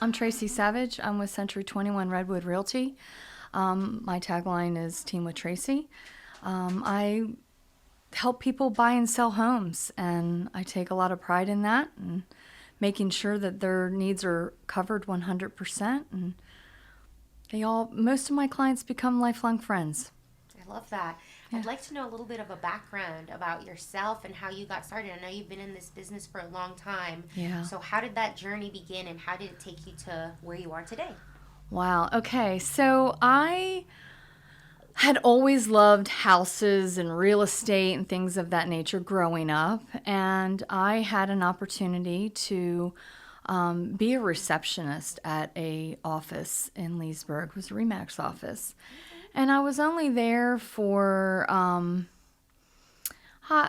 I'm Tracey Savage. I'm with Century 21 Redwood Realty. My tagline is Team with Tracey. I help people buy and sell homes, and I take a lot of pride in that and making sure that their needs are covered 100%. And most of my clients become lifelong friends. I love that. Yeah. I'd like to know a little bit of a background about yourself and how you got started. I know you've been in this business for a long time. Yeah. So, how did that journey begin and how did it take you to where you are today? Wow. Okay. So I had always loved houses and real estate and things of that nature growing up. And I had an opportunity to be a receptionist at a office in Leesburg. It was a RE/MAX office. And I was only there for,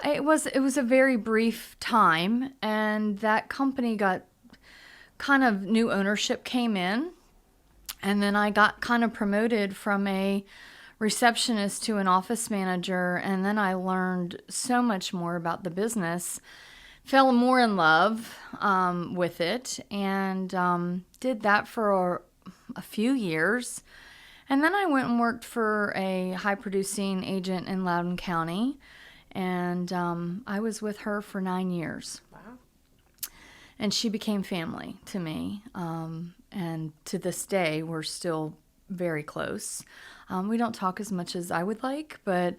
it was a very brief time. And that company got kind of new ownership came in. And then I got kind of promoted from a receptionist to an office manager, and then I learned so much more about the business, fell more in love with it, and did that for a few years. And then I went and worked for a high-producing agent in Loudoun County, and I was with her for 9 years. Wow. And she became family to me, and to this day, we're still very close. We don't talk as much as I would like, but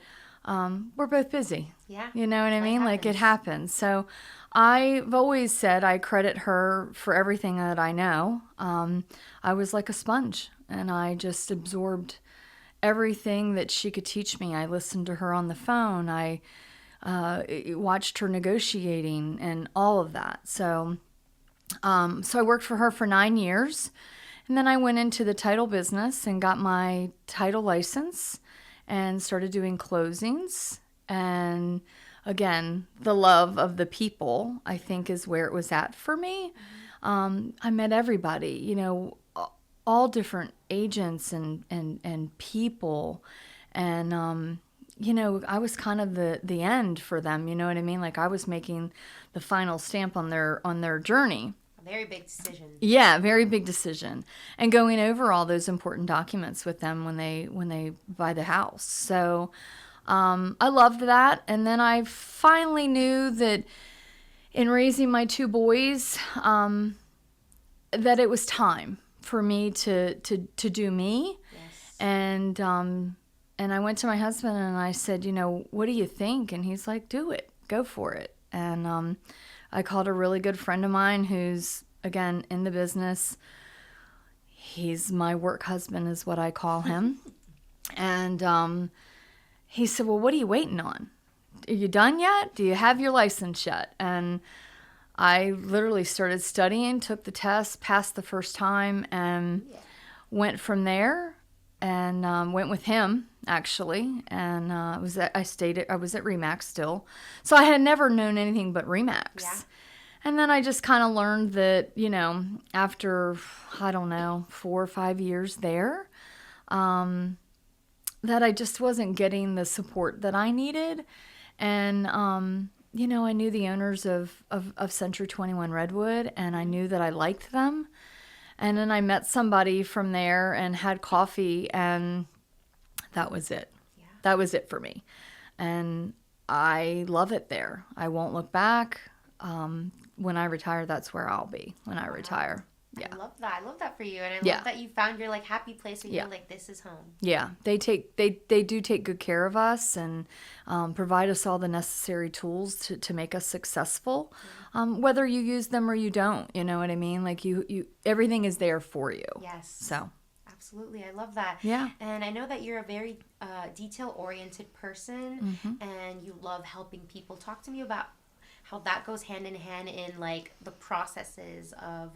we're both busy. Yeah. You know what I mean? Like, it happens. happens. So I've always said I credit her for everything that I know. I was like a sponge, and I just absorbed everything that she could teach me. I listened to her on the phone. I watched her negotiating and all of that. So I worked for her for 9 years. And then I went into the title business and got my title license and started doing closings. And again, the love of the people, I think, is where it was at for me. I met everybody, all different agents and people. And, I was kind of the end for them, you know what I mean? Like, I was making the final stamp on their journey. Very big decision. Yeah, very big decision. And going over all those important documents with them when they buy the house. So I loved that. And then I finally knew that in raising my 2 boys, that it was time for me to do me. Yes. And I went to my husband and I said, what do you think? And he's like, do it. Go for it. And I called a really good friend of mine who's, again, in the business. He's my work husband is what I call him. And he said, well, what are you waiting on? Are you done yet? Do you have your license yet? And I literally started studying, took the test, passed the first time, and went from there. And went with him, actually, and I was at RE/MAX still, so I had never known anything but RE/MAX. Yeah. And then I just kind of learned that, after, I don't know, 4 or 5 years there, that I just wasn't getting the support that I needed. And, I knew the owners of Century 21 Redwood, and I knew that I liked them. And then I met somebody from there and had coffee, and that was it. Yeah. That was it for me. And I love it there. I won't look back. When I retire, that's where I'll be when I retire. Yeah. I love that. I love that for you. And I Yeah. love that you found your happy place where Yeah. you're like, this is home. Yeah, they do take good care of us and provide us all the necessary tools to make us successful, whether you use them or you don't. You know what I mean? Like you everything is there for you. Yes. So Absolutely. I love that. Yeah. And I know that you're a very detail-oriented person Mm-hmm. and you love helping people. Talk to me about how that goes hand in hand in the processes of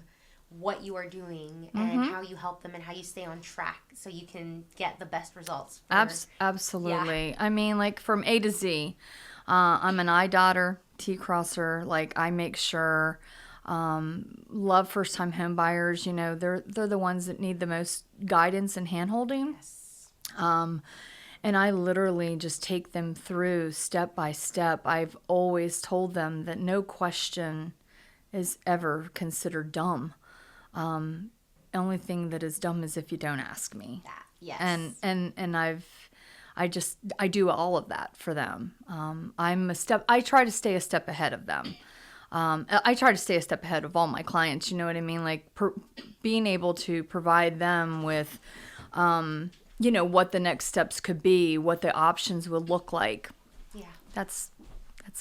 what you are doing and how you help them and how you stay on track so you can get the best results. Absolutely. Yeah. I mean, from A to Z. I'm an I daughter, T crosser. I make sure, love first time home buyers. They're the ones that need the most guidance and hand holding. Yes. And I literally just take them through step by step. I've always told them that no question is ever considered dumb. only thing that is dumb is if you don't ask me. That, yes. And I do all of that for them. I try to stay a step ahead of them. I try to stay a step ahead of all my clients. You know what I mean? Like being able to provide them with, what the next steps could be, what the options would look like. Yeah. That's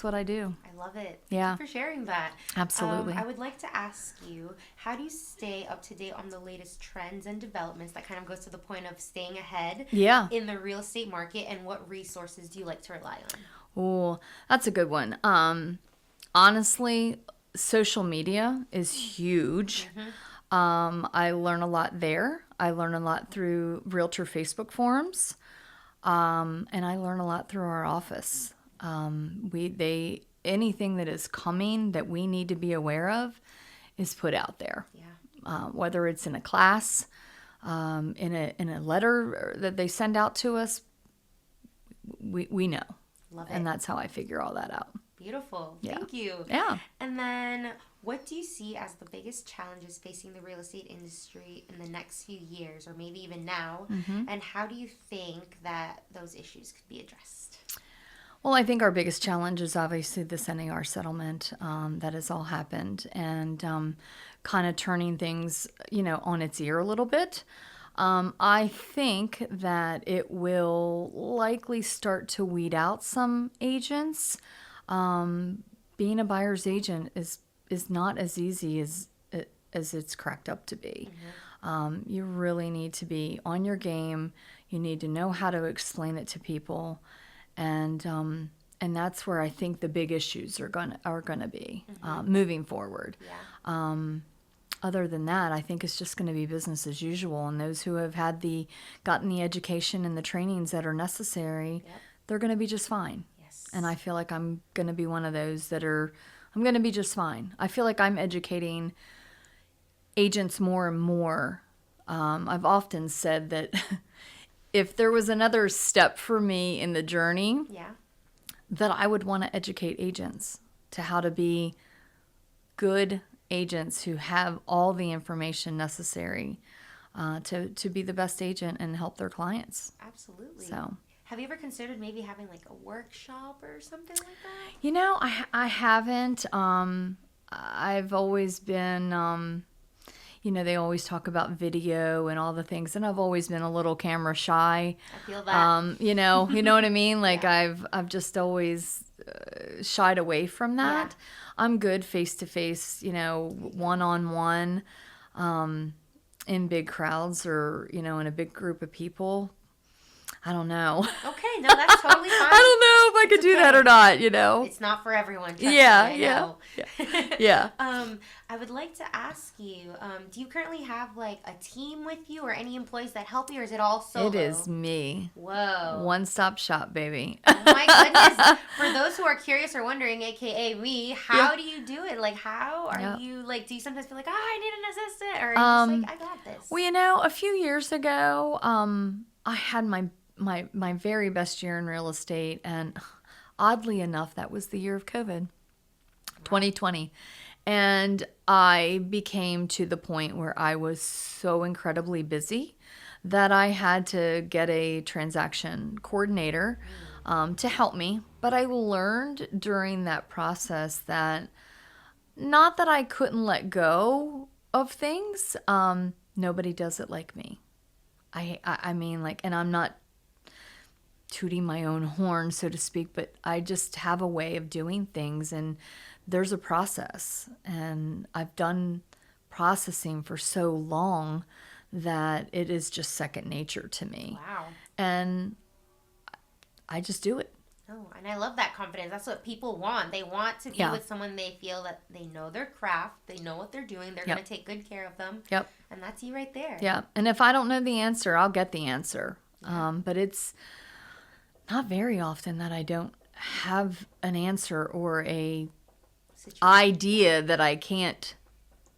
what I do. I love it. Yeah. Thank you for sharing that. Absolutely. I would like to ask you, how do you stay up to date on the latest trends and developments? That kind of goes to the point of staying ahead in the real estate market, and what resources do you like to rely on? Oh, that's a good one. Honestly, social media is huge. I learn a lot there. I learn a lot through realtor Facebook forums. And I learn a lot through our office. Anything that is coming that we need to be aware of is put out there. Yeah. Whether it's in a class, in a letter that they send out to us, we know. Love it. And that's how I figure all that out. Beautiful. Yeah. Thank you. Yeah. And then, what do you see as the biggest challenges facing the real estate industry in the next few years, or maybe even now? And how do you think that those issues could be addressed? Well, I think our biggest challenge is obviously this NAR settlement that has all happened, and kind of turning things, on its ear a little bit. I think that it will likely start to weed out some agents. Being a buyer's agent is not as easy as it's cracked up to be. You really need to be on your game. You need to know how to explain it to people. And that's where I think the big issues are gonna be moving forward. Yeah. Other than that, I think it's just going to be business as usual. And those who have gotten the education and the trainings that are necessary, they're going to be just fine. Yes. And I feel like I'm going to be one of those I'm going to be just fine. I feel like I'm educating agents more and more. I've often said that if there was another step for me in the journey, that I would want to educate agents to how to be good agents who have all the information necessary to be the best agent and help their clients. Absolutely. So, have you ever considered maybe having like a workshop or something like that? I haven't. I've always been, they always talk about video and all the things, and I've always been a little camera shy. I feel that. You know what I mean? Like I've just always shied away from that. Yeah. I'm good face to face, one-on-one, in big crowds or, in a big group of people. I don't know. Okay, no, that's totally fine. I don't know if I could do that or not, It's not for everyone. Yeah. I would like to ask you, do you currently have like a team with you or any employees that help you, or is it all solo? It is me. Whoa. One-stop shop, baby. Oh my goodness. For those who are curious or wondering, aka me, how do you do it? Like, how are you, like, do you sometimes feel like, I need an assistant? Or are you just like, I got this? Well, a few years ago, I had my very best year in real estate, and oddly enough, that was the year of COVID, 2020. And I became to the point where I was so incredibly busy that I had to get a transaction coordinator to help me. But I learned during that process that not that I couldn't let go of things, nobody does it like me. I mean, like, and I'm not tooting my own horn, so to speak, but I just have a way of doing things, and there's a process, and I've done processing for so long that it is just second nature to me. Wow. And I just do it. Oh, and I love that confidence. That's what people want. They want to be with someone they feel that they know their craft, they know what they're doing, they're going to take good care of them. Yep. And that's you right there. Yeah. And if I don't know the answer, I'll get the answer. But it's not very often that I don't have an answer or a idea that I can't,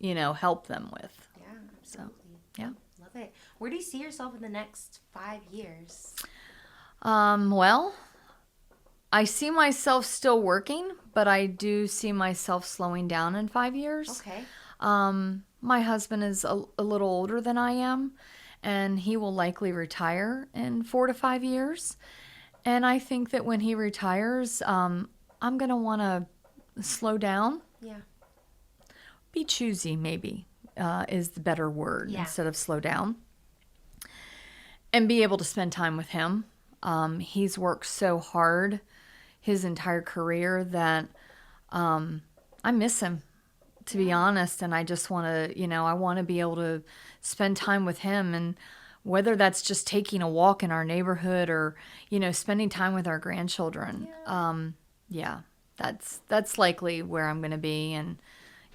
help them with. Yeah, absolutely. So, yeah. Love it. Where do you see yourself in the next 5 years? Well, I see myself still working, but I do see myself slowing down in 5 years. Okay. My husband is a little older than I am, and he will likely retire in 4 to 5 years. And I think that when he retires, I'm going to want to slow down, Yeah. be choosy, maybe is the better word Yeah. instead of slow down, and be able to spend time with him. He's worked so hard his entire career that I miss him, to be honest. And I just want to, I want to be able to spend time with him. And whether that's just taking a walk in our neighborhood or, spending time with our grandchildren. Yeah, that's likely where I'm going to be. And,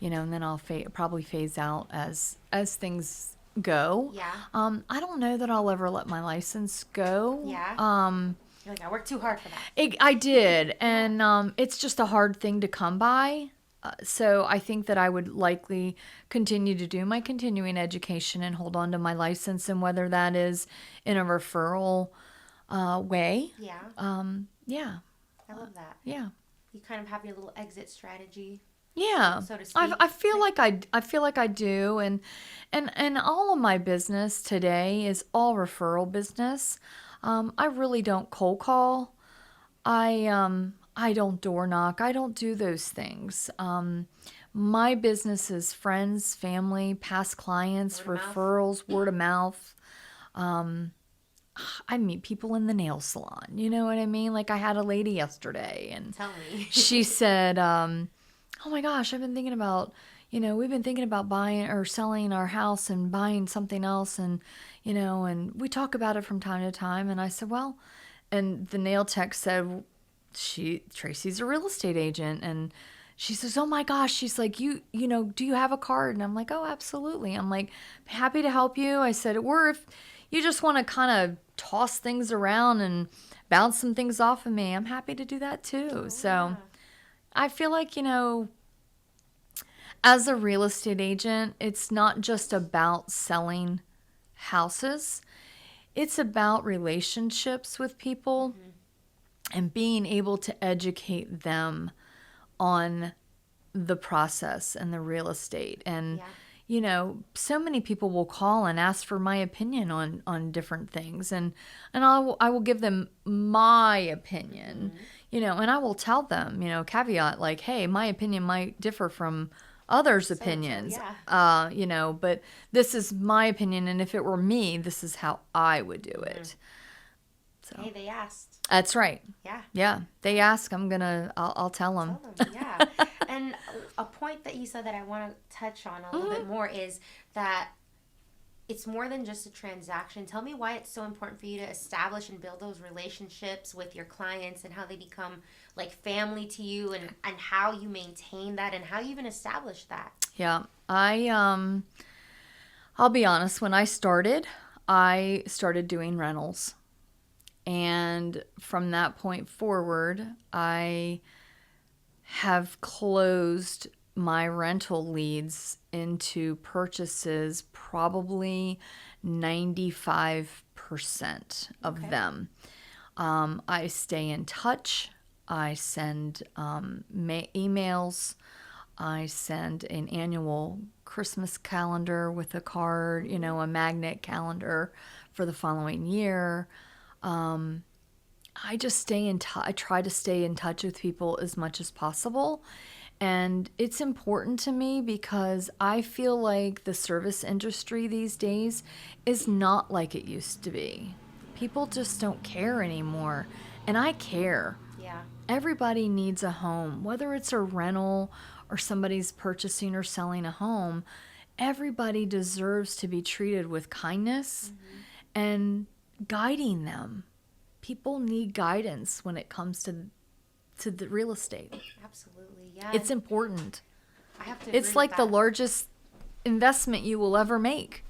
and then I'll probably phase out as things go. Yeah. I don't know that I'll ever let my license go. Yeah. You're like, I worked too hard for that. I did, and it's just a hard thing to come by. So I think that I would likely continue to do my continuing education and hold on to my license, and whether that is in a referral way. Yeah. Yeah. I love that. Yeah. You kind of have your little exit strategy. Yeah, so to speak. I feel like I do, and all of my business today is all referral business. I really don't cold call. I don't door knock. I don't do those things. My business is friends, family, past clients, Word of mouth. referrals, word of mouth. I meet people in the nail salon. You know what I mean? Like I had a lady yesterday, and Tell me. she said, "Oh my gosh, I've been thinking about, we've been thinking about buying or selling our house and buying something else, and and we talk about it from time to time." And I said, "Well," and the nail tech said, Tracy's a real estate agent, and she says, "Oh my gosh," she's like, "You do you have a card?" And I'm like, "Oh, absolutely." I'm like, "Happy to help you." I said, "Or if you just want to kind of toss things around and bounce some things off of me, I'm happy to do that too." Oh, So yeah. I feel like, as a real estate agent, it's not just about selling houses. It's about relationships with people and being able to educate them on the process and the real estate. And, so many people will call and ask for my opinion on different things. And I will give them my opinion, and I will tell them, caveat, like, hey, my opinion might differ from others' opinions, yeah. But this is my opinion. And if it were me, this is how I would do it. So Hey, they asked. that's right. Yeah. Yeah. They ask, I'll tell them. Tell them. Yeah. And a point that you said that I want to touch on a little bit more is that it's more than just a transaction. Tell me why it's so important for you to establish and build those relationships with your clients and how they become like family to you, and how you maintain that and how you even establish that. Yeah. I'll be honest, when I started doing rentals. And from that point forward, I have closed my rental leads into purchases, probably 95% of them. I stay in touch. I send emails. I send an annual Christmas calendar with a card, a magnet calendar for the following year. I just stay in touch. I try to stay in touch with people as much as possible. And it's important to me because I feel like the service industry these days is not like it used to be. People just don't care anymore. And I care. Yeah. Everybody needs a home, whether it's a rental or somebody's purchasing or selling a home. Everybody deserves to be treated with kindness and guiding them. People need guidance when it comes to the real estate. Absolutely. Yeah. It's important. I have to agree It's like with the that. largest investment you will ever make.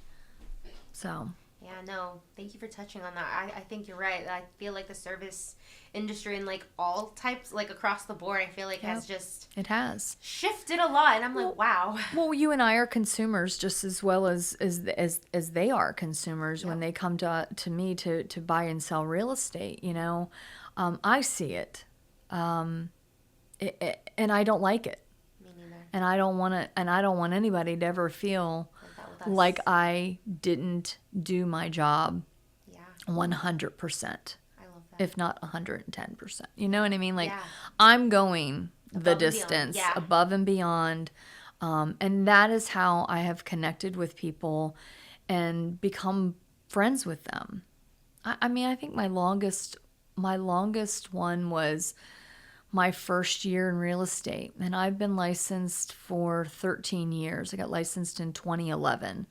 So, Yeah, no, thank you for touching on that. I think you're right. I feel like the service industry and like all types, like across the board, I feel like has just it has. shifted a lot. And I'm like, wow. Well, you and I are consumers just as well as they are consumers when they come to me to buy and sell real estate. I see it, and I don't like it. Me neither. And I don't want anybody to ever feel Like that with us. like I didn't do my job Yeah. 100%, I love that. if not 110%. You know what I mean? Like, Yeah. I'm going the Above and beyond. distance, Yeah. above and beyond. And that is how I have connected with people and become friends with them. I mean, I think my longest one was my first year in real estate, and I've been licensed for 13 years. I got licensed in 2011,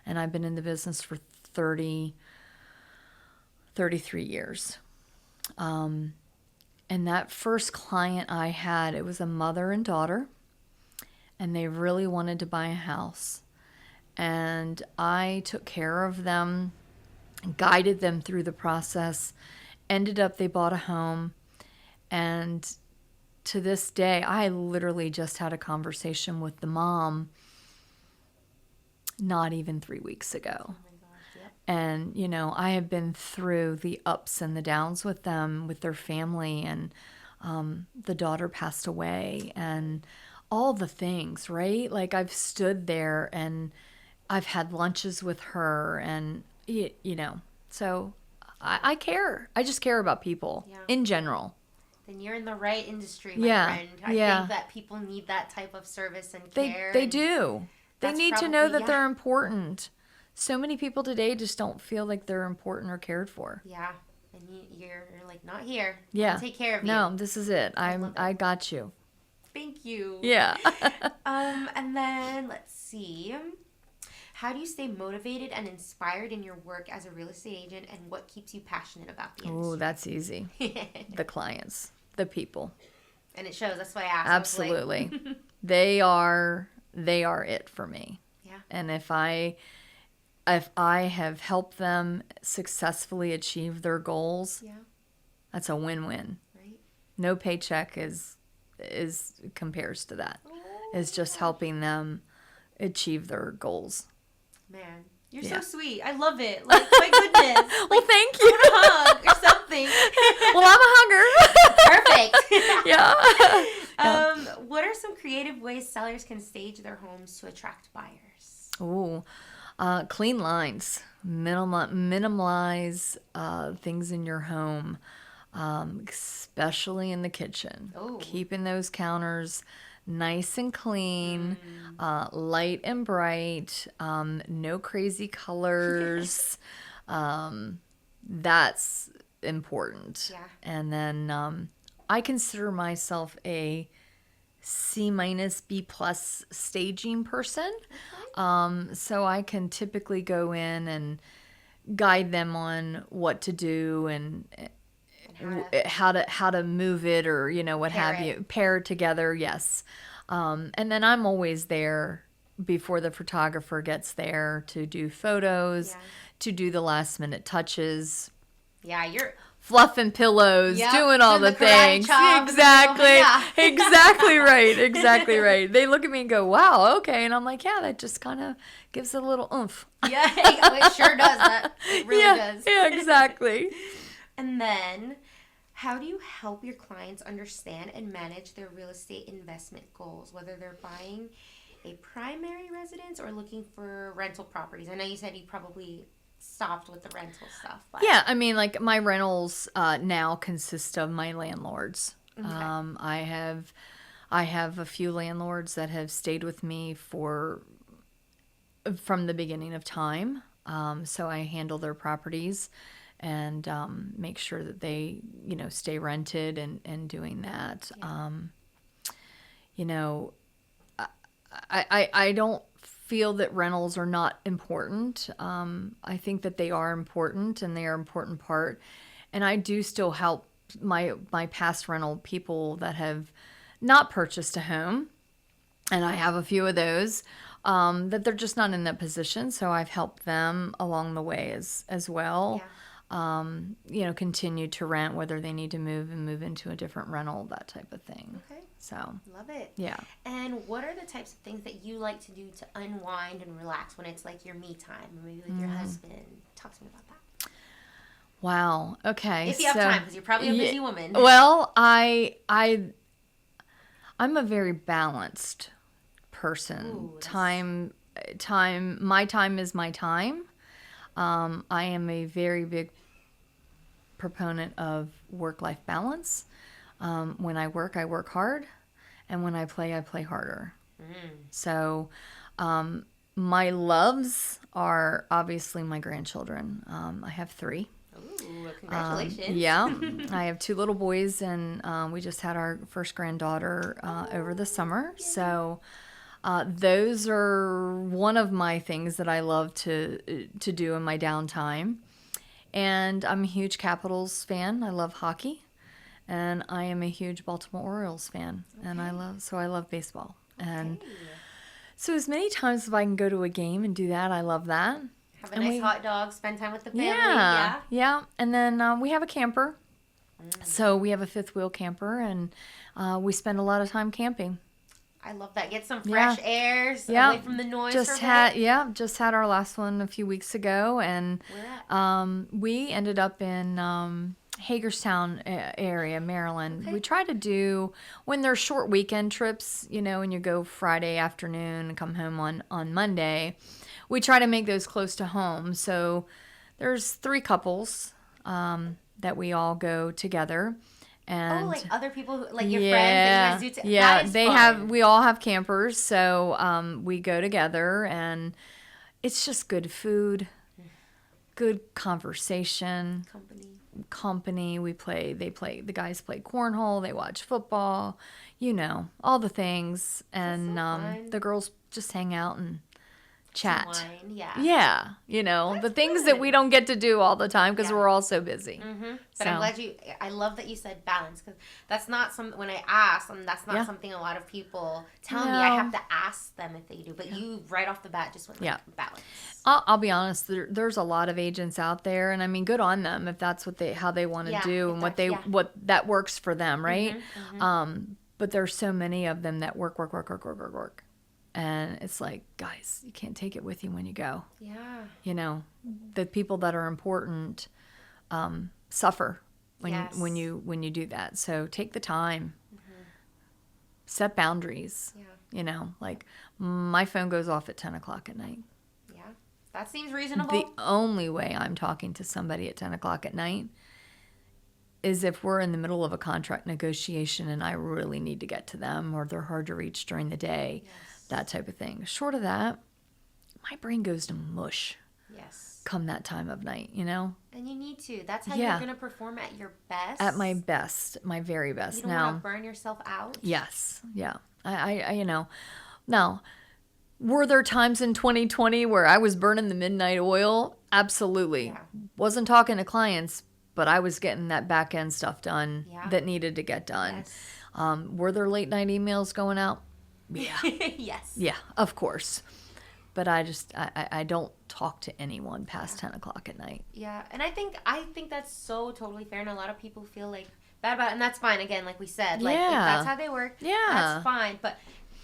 and I've been in the business for 33 years. And that first client I had, it was a mother and daughter, and they really wanted to buy a house. And I took care of them, guided them through the process. Ended up, they bought a home. And to this day, I literally just had a conversation with the mom not even 3 weeks ago. Oh my gosh, yep. And, you know, I have been through the ups and the downs with them, with their family, and the daughter passed away, and all the things, right? Like, I've stood there and I've had lunches with her, and, you know, so I care. I just care about people in general. Then you're in the right industry, my friend. I think that people need that type of service and care. They do. They need to know that they're they're important. So many people today just don't feel like they're important or cared for. Yeah. And you're like, not here. Yeah. I'll take care of you. No, this is it. I got you. Thank you. Yeah. And then let's see. How do you stay motivated and inspired in your work as a real estate agent, and what keeps you passionate about the industry? Oh, that's easy. The clients, the people. And it shows. That's why I asked. Absolutely. They are it for me. Yeah. And if I have helped them successfully achieve their goals, that's a win-win. Right. No paycheck compares to that. It's just helping them achieve their goals. Man, you're so sweet. I love it. Like, my goodness. Well, thank you. A hug or something. Well, I'm a hugger. Perfect. Yeah. What are some creative ways sellers can stage their homes to attract buyers? Ooh, clean lines. Minimize things in your home, especially in the kitchen. Oh. Keeping those counters nice and clean, light and bright, no crazy colors. That's important. Yeah. And then I consider myself a C minus B plus staging person. So I can typically go in and guide them on what to do and how to move it, or, you know, what have you, pair it together. Yes. And then I'm always there before the photographer gets there to do photos, to do the last minute touches. Yeah, you're fluffing pillows, doing all the things. Exactly. Exactly right. Exactly right. They look at me and go, wow, okay. And I'm like, yeah, that just kind of gives it a little oomph. Yeah, it sure does. That it really does. Yeah, exactly. And then, how do you help your clients understand and manage their real estate investment goals, whether they're buying a primary residence or looking for rental properties? I know you said you probably stopped with the rental stuff. But. Yeah, I mean, like, my rentals now consist of my landlords. Okay. I have a few landlords that have stayed with me from the beginning of time. So I handle their properties and make sure that they, you know, stay rented and doing that. Yeah. You know, I don't feel that rentals are not important. I think that they are important, and they are an important part. And I do still help my past rental people that have not purchased a home, and I have a few of those, that they're just not in that position. So I've helped them along the way as well. Yeah. You know, continue to rent, whether they need to move into a different rental, that type of thing. Okay. So. Love it. Yeah. And what are the types of things that you like to do to unwind and relax when it's like your me time, or maybe with your husband? Talk to me about that. Wow. Okay. If you have time, because you're probably a busy woman. Well, I'm a very balanced person. Ooh, My time is my time. I am a very big proponent of work-life balance. When I work hard, and when I play harder. So, my loves are obviously my grandchildren. I have 3. Ooh, congratulations. Yeah, I have 2 little boys, and we just had our first granddaughter over the summer. So, those are one of my things that I love to do in my downtime. And I'm a huge Capitals fan. I love hockey, and I am a huge Baltimore Orioles fan, and I love baseball. And so as many times as I can go to a game and do that, I love that. Have a nice hot dog, spend time with the family. Yeah. And then we have a camper. So we have a 5th wheel camper, and we spend a lot of time camping. I love that. Get some fresh airs away from the noise. Just had our last one a few weeks ago, and where at? We ended up in Hagerstown area, Maryland. Okay. We try to do, when there's short weekend trips, and you go Friday afternoon and come home on Monday, we try to make those close to home. So there's 3 couples that we all go together. And like other people, like your friends that you guys do. That is fun. We all have campers, so we go together, and it's just good food, good conversation, company. The guys play cornhole, they watch football, all the things, and the girls just hang out and chat. Wine, yeah. The things that we don't get to do all the time because we're all so busy. But I'm glad I love that you said balance, because that's not when I ask, that's not something a lot of people tell me. I have to ask them if they do, but you right off the bat just went balance. I'll be honest, there's a lot of agents out there, and I mean, good on them if that's how they want to do and what that works for them, right? But there's so many of them that work. And it's like, guys, you can't take it with you when you go. Yeah. The people that are important suffer when you do that. So take the time. Set boundaries. Yeah. Like my phone goes off at 10 o'clock at night. Yeah. That seems reasonable. The only way I'm talking to somebody at 10 o'clock at night is if we're in the middle of a contract negotiation and I really need to get to them, or they're hard to reach during the day. That type of thing. Short of that, my brain goes to mush. Yes. Come that time of night, And you need to. That's how you're going to perform at your best. At my best, my very best. You don't want to burn yourself out. Yes. Yeah. I Now, were there times in 2020 where I was burning the midnight oil? Absolutely. Yeah. Wasn't talking to clients, but I was getting that back end stuff done that needed to get done. Yes. Were there late night emails going out? Yeah. Yes. Yeah, of course. But I don't talk to anyone past 10 o'clock at night. Yeah, and I think that's so totally fair, and a lot of people feel like bad about it, and that's fine. Again, like we said, like if that's how they work, that's fine. But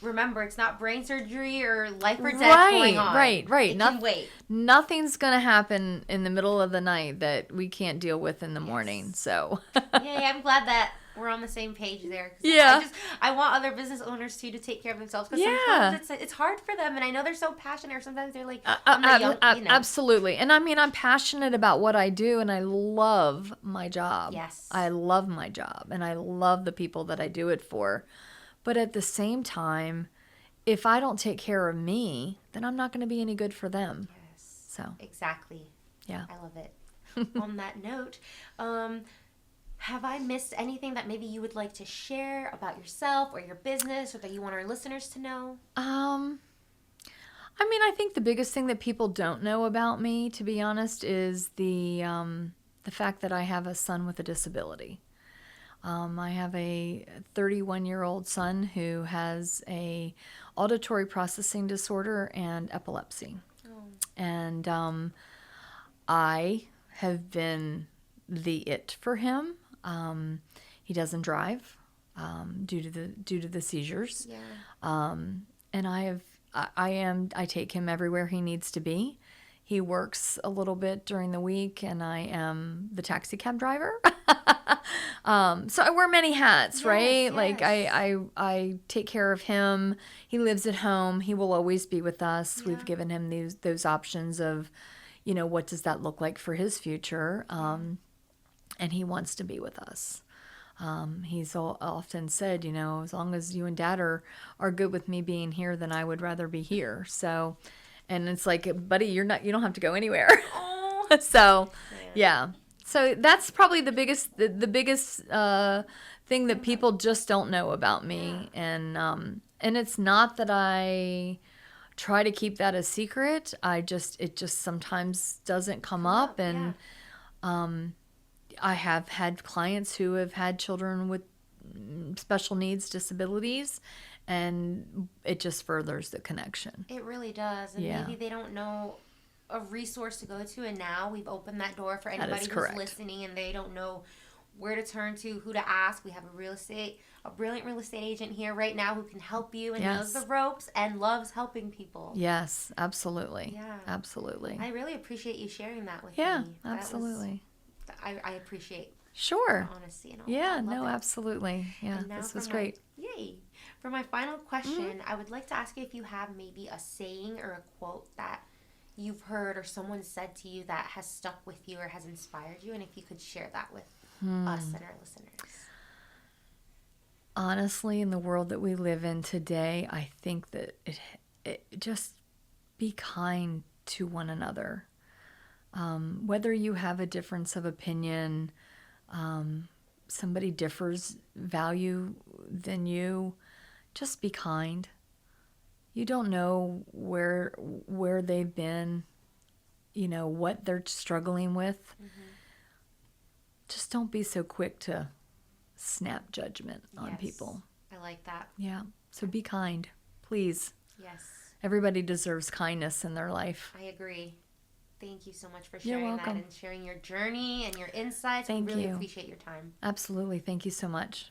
remember, it's not brain surgery or life or death going on. Right. It can wait. Nothing's gonna happen in the middle of the night that we can't deal with in the morning. So. Yeah, I'm glad that we're on the same page there. I want other business owners too to take care of themselves, because sometimes it's hard for them, and I know they're so passionate, or sometimes they're like, absolutely. And I mean, I'm passionate about what I do, and I love my job. Yes, I love my job, and I love the people that I do it for. But at the same time, if I don't take care of me, then I'm not going to be any good for them. Yes. So exactly. Yeah, I love it. On that note, have I missed anything that maybe you would like to share about yourself or your business, or that you want our listeners to know? I mean, I think the biggest thing that people don't know about me, to be honest, is the fact that I have a son with a disability. I have a 31-year-old son who has a auditory processing disorder and epilepsy. Oh. And I have been the it for him. He doesn't drive due to the seizures. Yeah. And I take him everywhere he needs to be. He works a little bit during the week, and I am the taxi cab driver. So I wear many hats, right? Yes, Like yes. I take care of him. He lives at home. He will always be with us. We've Yeah. given him those options of, what does that look like for his future? And he wants to be with us. He's often said, as long as you and Dad are good with me being here, then I would rather be here. So, and it's like, buddy, you don't have to go anywhere. Oh, So, man. yeah. So that's probably the biggest thing that people just don't know about me, and it's not that I try to keep that a secret. It just sometimes doesn't come up, Yeah. and I have had clients who have had children with special needs, disabilities, and it just furthers the connection. It really does. And Yeah. maybe they don't know a resource to go to. And now we've opened that door for That anybody is who's correct. listening and they don't know where to turn to, who to ask. We have a brilliant real estate agent here right now who can help you and knows Yes. the ropes and loves helping people. Yes, absolutely. Yeah. Absolutely. I really appreciate you sharing that with Yeah, me. That was- absolutely. I appreciate Sure. the honesty and all Yeah, that. I love no, it. absolutely. Yeah, And now this for was my- great. Yay. For my final question, I would like to ask you if you have maybe a saying or a quote that you've heard or someone said to you that has stuck with you or has inspired you, and if you could share that with us and our listeners. Honestly, in the world that we live in today, I think that it just be kind to one another. Whether you have a difference of opinion, somebody differs value than you, just be kind. You don't know where they've been, what they're struggling with. Just don't be so quick to snap judgment on Yes. people. I like that. Yeah. So be kind, please. Yes. Everybody deserves kindness in their life. I agree. Thank you so much for You're sharing that welcome. and sharing your journey and your insights. Thank we really you. appreciate your time. Absolutely. Thank you so much.